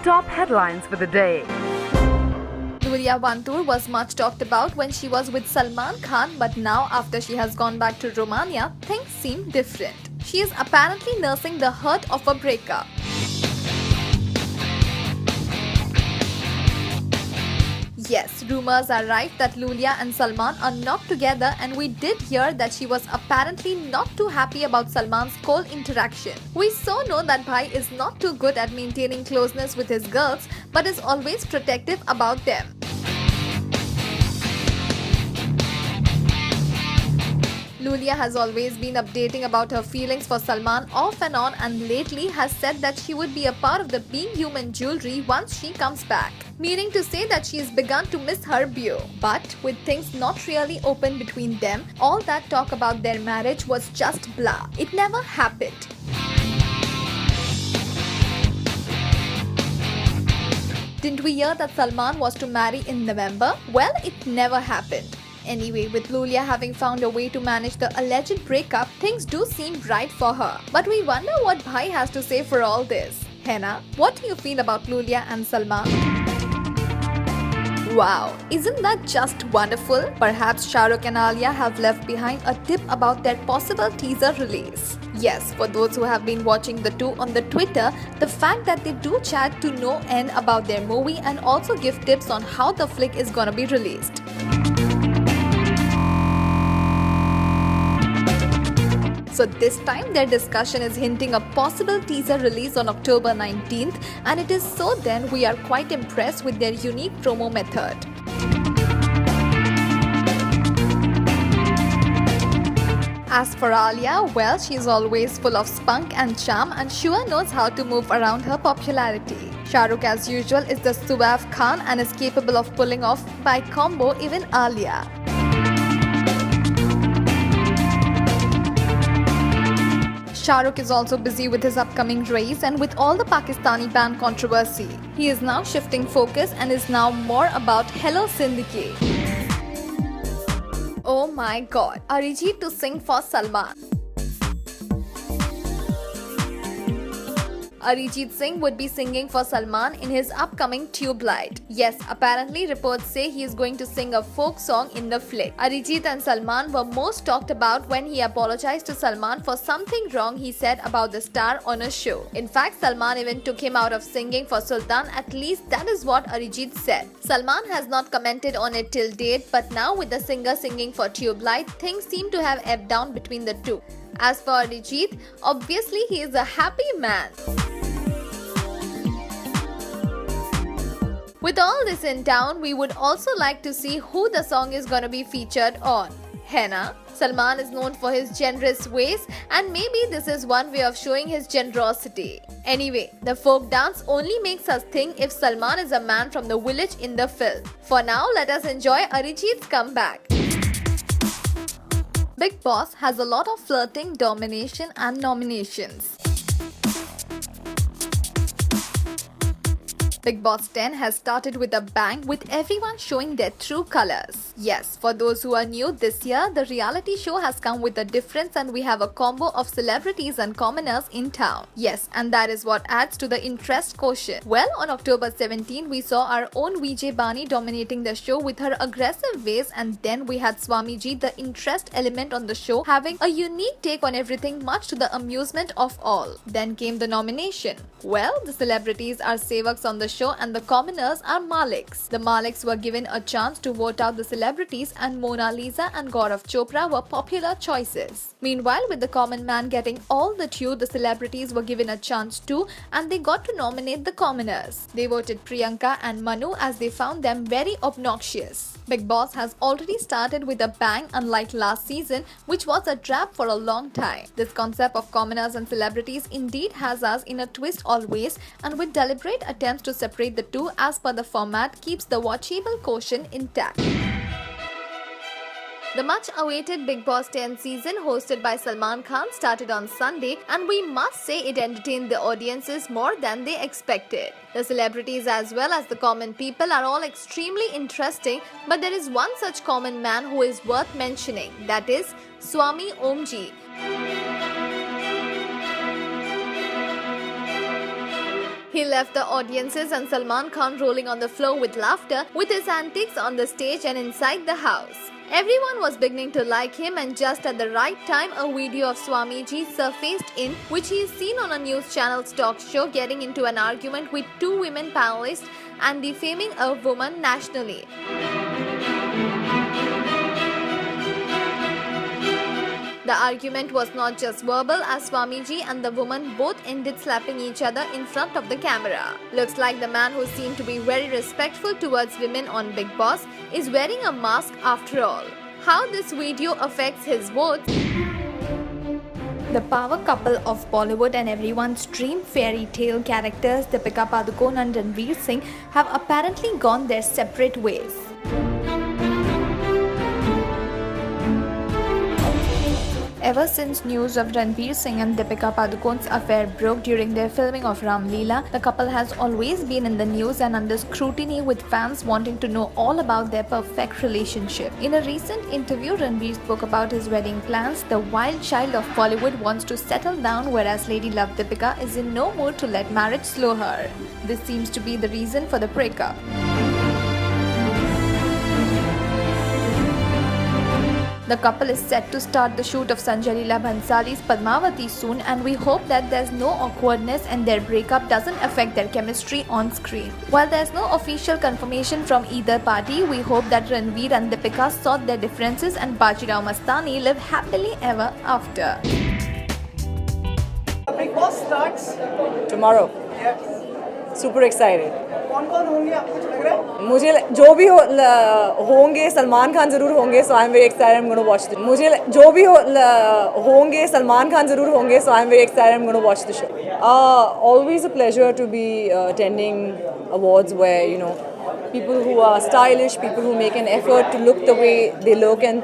Top headlines for the day. Nuria Bantur was much talked about when she was with Salman Khan, but now after she has gone back to Romania, things seem different. She is apparently nursing the hurt of a breakup. Yes, rumors are rife that Lulia and Salman are not together, and we did hear that she was apparently not too happy about Salman's cold interaction. We so know that Bhai is not too good at maintaining closeness with his girls, but is always protective about them. Lulia has always been updating about her feelings for Salman off and on, and lately has said that she would be a part of the Being Human jewelry once she comes back. Meaning to say that she has begun to miss her beau. But with things not really open between them, all that talk about their marriage was just blah. It never happened. Didn't we hear that Salman was to marry in November? Well, it never happened. Anyway, with Lulia having found a way to manage the alleged breakup, things do seem bright for her. But we wonder what Bhai has to say for all this. Henna, what do you feel about Lulia and Salman? Wow, isn't that just wonderful? Perhaps Shah Rukh and Alia have left behind a tip about their possible teaser release. Yes, for those who have been watching the two on the Twitter, the fact that they do chat to no end about their movie and also give tips on how the flick is gonna be released. So this time their discussion is hinting a possible teaser release on October 19th, and it is so then we are quite impressed with their unique promo method. As for Alia, well, she's always full of spunk and charm and sure knows how to move around her popularity. Shah Rukh as usual is the suave Khan and is capable of pulling off by combo even Alia. Shah Rukh is also busy with his upcoming race and with all the Pakistani ban controversy. He is now shifting focus and is now more about Hello Zindagi. Oh my god, Arijit to sing for Salman. Arijit Singh would be singing for Salman in his upcoming Tube Light. Yes, apparently reports say he is going to sing a folk song in the flick. Arijit and Salman were most talked about when he apologized to Salman for something wrong he said about the star on a show. In fact, Salman even took him out of singing for Sultan, at least that is what Arijit said. Salman has not commented on it till date, but now with the singer singing for Tube Light, things seem to have ebbed down between the two. As for Arijit, obviously he is a happy man. With all this in town, we would also like to see who the song is gonna be featured on. Henna, Salman is known for his generous ways, and maybe this is one way of showing his generosity. Anyway, the folk dance only makes us think if Salman is a man from the village in the film. For now, let us enjoy Arijit's comeback. Bigg Boss has a lot of flirting, domination and nominations. Bigg Boss 10 has started with a bang, with everyone showing their true colors. Yes, for those who are new this year, the reality show has come with a difference and we have a combo of celebrities and commoners in town. Yes, and that is what adds to the interest quotient. Well, on October 17, we saw our own Vijay Bani dominating the show with her aggressive ways, and then we had Swamiji, the interest element on the show, having a unique take on everything, much to the amusement of all. Then came the nomination. Well, the celebrities are Sevaks on the show and the commoners are Maliks. The Maliks were given a chance to vote out the celebrities, and Mona Lisa and Gaurav Chopra were popular choices. Meanwhile, with the common man getting all the due, the celebrities were given a chance too, and they got to nominate the commoners. They voted Priyanka and Manu as they found them very obnoxious. Bigg Boss has already started with a bang, unlike last season, which was a drab for a long time. This concept of commoners and celebrities indeed has us in a twist always, and with deliberate attempts to separate the two as per the format keeps the watchable quotient intact. The much-awaited Bigg Boss 10 season, hosted by Salman Khan, started on Sunday, and we must say it entertained the audiences more than they expected. The celebrities as well as the common people are all extremely interesting, but there is one such common man who is worth mentioning, that is Swami Omji. He left the audiences and Salman Khan rolling on the floor with laughter with his antics on the stage and inside the house. Everyone was beginning to like him, and just at the right time a video of Swamiji surfaced in which he is seen on a news channel's talk show getting into an argument with two women panelists and defaming a woman nationally. The argument was not just verbal, as Swamiji and the woman both ended slapping each other in front of the camera. Looks like the man, who seemed to be very respectful towards women on Bigg Boss, is wearing a mask after all. How this video affects his votes? The power couple of Bollywood and everyone's dream fairy tale characters, Deepika Padukone and Ranveer Singh, have apparently gone their separate ways. Ever since news of Ranveer Singh and Deepika Padukone's affair broke during their filming of Ram Leela, the couple has always been in the news and under scrutiny, with fans wanting to know all about their perfect relationship. In a recent interview, Ranveer spoke about his wedding plans. The wild child of Bollywood wants to settle down, whereas Lady Love Deepika is in no mood to let marriage slow her. This seems to be the reason for the breakup. The couple is set to start the shoot of Sanjay Leela Bhansali's Padmavati soon, and we hope that there's no awkwardness and their breakup doesn't affect their chemistry on screen. While there's no official confirmation from either party, we hope that Ranveer and Deepika sort their differences and Bajirao Mastani live happily ever after. Bigg Boss starts tomorrow. Yes. Super excited. कौन-कौन होंगे आपको कुछ लग रहा है? मुझे जो भी होंगे सलमान खान ज़रूर होंगे, so I'm very excited. I'm going to watch the. मुझे जो भी होंगे सलमान खान ज़रूर होंगे, so I'm very excited. I'm going to watch the show. Always a pleasure to be attending awards where, you know, people who are stylish, people who make an effort to look the way they look, and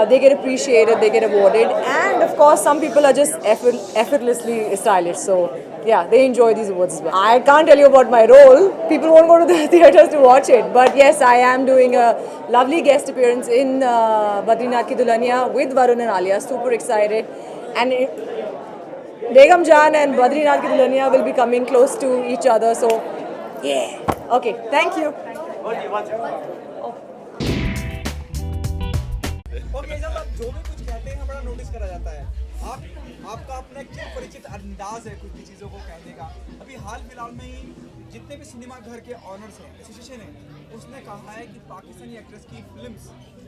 they get appreciated, they get awarded, and of course some people are just effortlessly stylish, so yeah, they enjoy these awards as well. I can't tell you about my role, people won't go to the theatres to watch it, but yes, I am doing a lovely guest appearance in Badrinath Ki Dulhania with Varun and Alia. Super excited, and Begum Jaan and Badrinath Ki Dulhania will be coming close to each other, so yeah. Okay, thank you. Okay जब आप जो भी कुछ कहते हैं बड़ा notice करा जाता है. आपका अपना एक परिचित अंदाज है कुछ भी चीज़ों को कहने का. अभी हाल फिलहाल में ही जितने भी सिनेमा घर के ऑनर्स हैं, एसोसिएशन है, उसने कहा है कि पाकिस्तानी एक्ट्रेस की फिल्म्स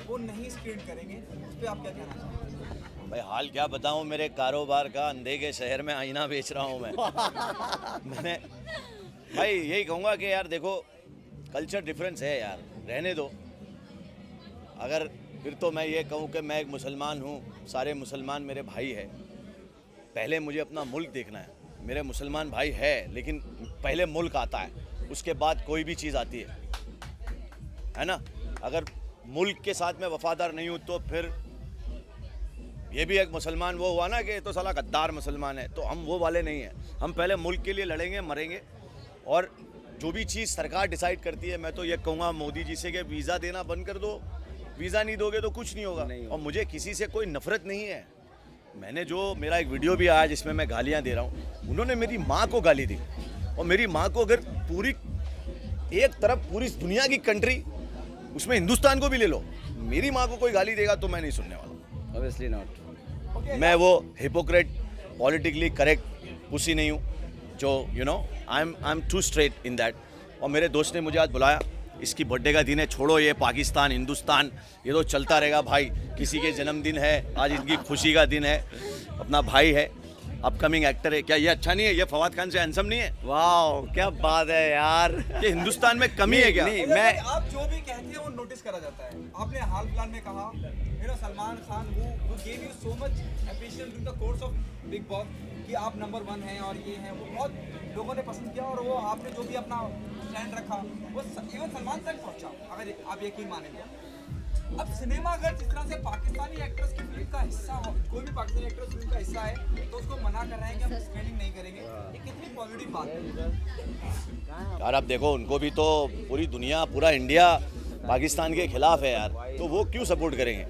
वो नहीं स्क्रीन करेंगे. उस पर आप क्या कहना चाहेंगे? भाई हाल क्या बताऊं, मेरे कारोबार का अंधे के शहर में आईना बेच रहा हूं मैं. मैंने भाई यही कहूँगा कि यार देखो, कल्चर डिफरेंस है यार, रहने दो. अगर फिर तो मैं ये कहूँ कि मैं एक मुसलमान हूँ, सारे मुसलमान मेरे भाई है. पहले मुझे अपना मुल्क देखना है. मेरे मुसलमान भाई है, लेकिन पहले मुल्क आता है, उसके बाद कोई भी चीज़ आती है ना. अगर मुल्क के साथ मैं वफादार नहीं हूँ तो फिर ये भी एक मुसलमान वो हुआ ना कि तो साला गद्दार मुसलमान है. तो हम वो वाले नहीं हैं. हम पहले मुल्क के लिए लड़ेंगे, मरेंगे, और जो भी चीज़ सरकार डिसाइड करती है, मैं तो ये कहूँगा मोदी जी से कि वीज़ा देना बंद कर दो. वीज़ा नहीं दोगे तो कुछ नहीं होगा. और मुझे किसी से कोई नफरत नहीं है. मैंने जो मेरा एक वीडियो भी आया जिसमें मैं गालियाँ दे रहा हूँ, उन्होंने मेरी माँ को गाली दी, और मेरी माँ को अगर पूरी एक तरफ पूरी दुनिया की कंट्री, उसमें हिंदुस्तान को भी ले लो, मेरी माँ को कोई गाली देगा तो मैं नहीं सुनने वाला. Obviously not. मैं वो हिपोक्रेट पॉलिटिकली करेक्ट पुसी नहीं हूँ जो you know I am too straight in that. और मेरे दोस्त ने मुझे आज बुलाया, इसकी बर्थडे का दिन है, छोड़ो ये पाकिस्तान हिंदुस्तान ये तो चलता रहेगा भाई. किसी के जन्मदिन है आज, इनकी खुशी का दिन है, अपना भाई है, अपकमिंग एक्टर है. क्या ये अच्छा नहीं है? ये फवाद खान से हैंडसम नहीं है? वाह क्या बात है यार. ये हिंदुस्तान में कमी है क्या? नहीं, मैं आप जो भी कहते हैं वो नोटिस करा जाता है. आपने हाल फिलहाल में कहा, you know, Salman Khan who gave you so much appreciation during the course of Bigg Boss कि आप नंबर 1 हैं और ये हैं, वो बहुत लोगों ने पसंद किया, और वो आपने जो भी अपना स्टैंड रखा वो इवन सलमान तक पहुंचा, अगर आप यकीन मानेंगे. अब सिनेमा अगर जिस तरह से पाकिस्तानी एक्ट्रेस की फिल्म का हिस्सा हो, कोई भी पाकिस्तानी एक्ट्रेस फिल्म का हिस्सा है, तो उसको मना कर रहे हैं कि हम स्क्रीनिंग नहीं करेंगे. ये कितनी पॉजिटिव बात है यार. आप देखो, उनको भी तो पूरी दुनिया, पूरा इंडिया पाकिस्तान के खिलाफ है यार, तो वो क्यों सपोर्ट करेंगे?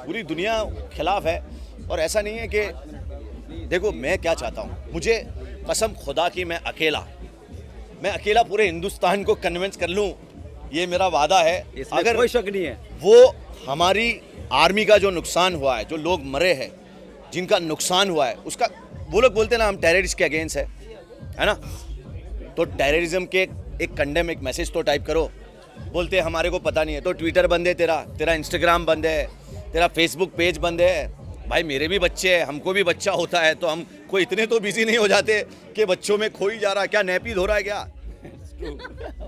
पूरी दुनिया खिलाफ है. और ऐसा नहीं है कि देखो मैं क्या चाहता हूँ, मुझे कसम खुदा की मैं अकेला पूरे हिंदुस्तान को कन्विंस कर लूं, ये मेरा वादा है। इसमें अगर कोई शक नहीं है। वो हमारी आर्मी का जो नुकसान हुआ है, जो लोग मरे हैं, जिनका नुकसान हुआ है, उसका वो लोग बोलते हैं ना हम टेररिस्ट के अगेंस्ट है ना, तो टेररिज्म के एक कंडेम एक मैसेज तो टाइप करो। बोलते हैं हमारे को पता नहीं है, तो ट्विटर बंद है तेरा इंस्टाग्राम बंद है, तेरा फेसबुक पेज बंद है। भाई मेरे भी बच्चे हैं, हमको भी बच्चा होता है, तो हम कोई इतने तो बिजी नहीं हो जाते कि बच्चों में खो ही जा रहा है। क्या नैपी धो रहा है क्या?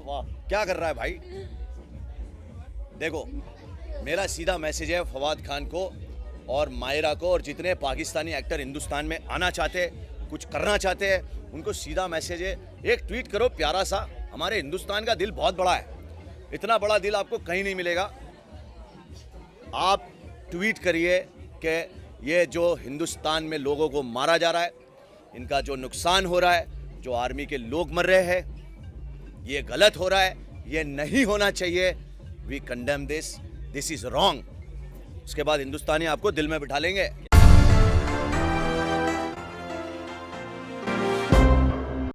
वाह, क्या कर रहा है भाई? देखो मेरा सीधा मैसेज है फवाद खान को और मायरा को और जितने पाकिस्तानी एक्टर हिंदुस्तान में आना चाहते हैं, कुछ करना चाहते हैं, उनको सीधा मैसेज है, एक ट्वीट करो प्यारा सा। हमारे हिंदुस्तान का दिल बहुत बड़ा है, इतना बड़ा दिल आपको कहीं नहीं मिलेगा। आप ट्वीट करिए कि ये जो हिंदुस्तान में लोगों को मारा जा रहा है, इनका जो नुकसान हो रहा है, जो आर्मी के लोग मर रहे हैं, ये गलत हो रहा है, ये नहीं होना चाहिए। We condemn this is wrong. उसके बाद हिंदुस्तानी आपको दिल में बिठा लेंगे।